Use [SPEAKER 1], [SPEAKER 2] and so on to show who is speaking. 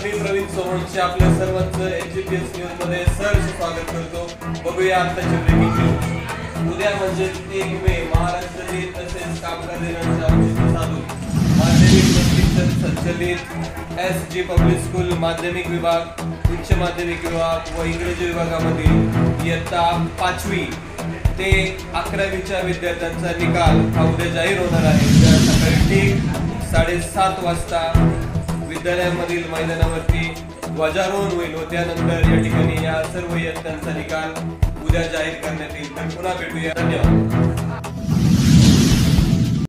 [SPEAKER 1] मी प्रवीण सोमणचे आपल्या सर्वांचं HPS news मध्ये सहर्ष स्वागत करतो। बघूया आताची ब्रेकिंग न्यूज। उद्या म्हणजे 1 मे महाराष्ट्र दिन तसेच कामगार दिनाच्या औचित्य साधून माध्यमिक प्रशिक्षण संचलित एसजी पब्लिक स्कूल माध्यमिक विभाग, उच्च माध्यमिक विभाग व इंग्रजी विभागामधील इयत्ता 5वी ते 11वीच्या विद्यार्थ्यांचा निकाल हा उद्या जाहीर होणार आहे। उद्या सकाळी ठीक 7:30 वाजता विद्यालयामधील मैदानावरती ध्वजारोहण होईल व त्यानंतर या ठिकाणी या सर्व इयत्तांचा निकाल उद्या जाहीर करण्यात येईल। पुन्हा भेटूया, धन्यवाद।